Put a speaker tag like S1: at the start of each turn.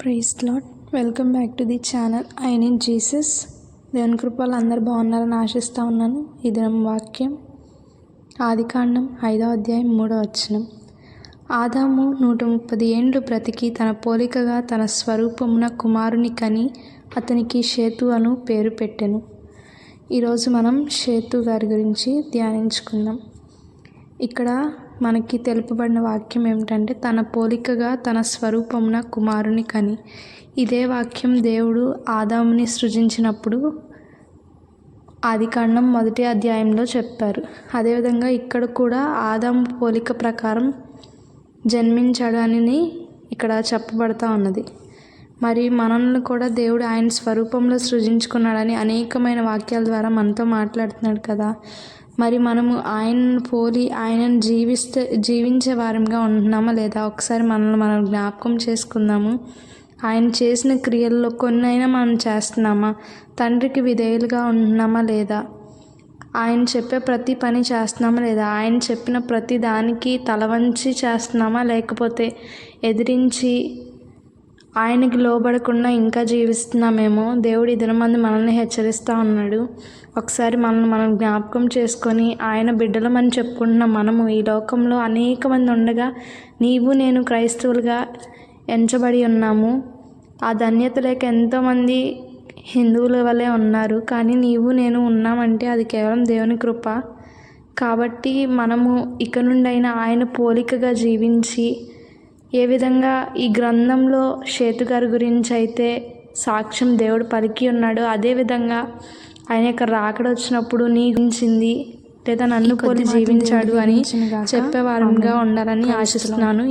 S1: Praise Lord. Welcome back to the channel I need Jesus. దేవుని కృపలు అందరు బాగున్నారని ఆశిస్తూ ఉన్నాను. ఈ దినం వాక్యం ఆదికాండం 5వ అధ్యాయం 3వ వచనం. ఆదాము 130 ఏండ్లు బ్రతికి తన పోలికగా తన స్వరూపమున కుమారుని కని అతనికి షేతు అను పేరు పెట్టెను. ఈరోజు మనం షేతు గారి గురించి ధ్యానించుకుందాం. ఇక్కడ మనకి తెలుపబడిన వాక్యం ఏమిటంటే తన పోలికగా తన స్వరూపమున కుమారుని కని. ఇదే వాక్యం దేవుడు ఆదాముని సృజించినప్పుడు ఆదికాండం 1వ అధ్యాయంలో చెప్పారు. అదేవిధంగా ఇక్కడ కూడా ఆదాము పోలిక ప్రకారం జన్మించాడు అని ఇక్కడ చెప్పబడతా ఉన్నది. మరి మనల్ని కూడా దేవుడు ఆయన స్వరూపంలో సృజించుకున్నాడని అనేకమైన వాక్యాల ద్వారా మనతో మాట్లాడుతున్నాడు కదా. మరి మనము ఆయనను పోలి ఆయనను జీవించే వారంగా ఉంటున్నామా లేదా? ఒకసారి మనల్ని మనం జ్ఞాపకం చేసుకుందాము. ఆయన చేసిన క్రియల్లో కొన్నైనా మనం చేస్తున్నామా? తండ్రికి విధేయులుగా ఉంటున్నామా లేదా? ఆయన చెప్పే ప్రతి పని చేస్తున్నామా లేదా? ఆయన చెప్పిన ప్రతి దానికి తల వంచి చేస్తున్నామా, లేకపోతే ఎదిరించి ఆయనకి లోబడకుండా ఇంకా జీవిస్తున్నామేమో? దేవుడు ఈ దినమందు మనల్ని హెచ్చరిస్తూ ఉన్నాడు. ఒకసారి మనల్ని మనం జ్ఞాపకం చేసుకొని ఆయన బిడ్డలమని చెప్పుకుంటున్న మనము ఈ లోకంలో అనేక మంది ఉండగా నీవు నేను క్రైస్తవులుగా ఎంచబడి ఉన్నాము. ఆ ధన్యత లేక ఎంతోమంది హిందువుల వలె ఉన్నారు. కానీ నీవు నేను ఉన్నామంటే అది కేవలం దేవుని కృప. కాబట్టి మనము ఇక నుండైనా ఆయన పోలికగా జీవించి ఏ విధంగా ఈ గ్రంథంలో షేతు గారి గురించి అయితే సాక్ష్యం దేవుడు పలికి ఉన్నాడు, అదేవిధంగా ఆయన యొక్క రాకడ వచ్చినప్పుడు నీ గురించింది లేదా నన్ను పోలి జీవించాడు అని చెప్పేవారంగా ఉండాలని ఆశిస్తున్నాను.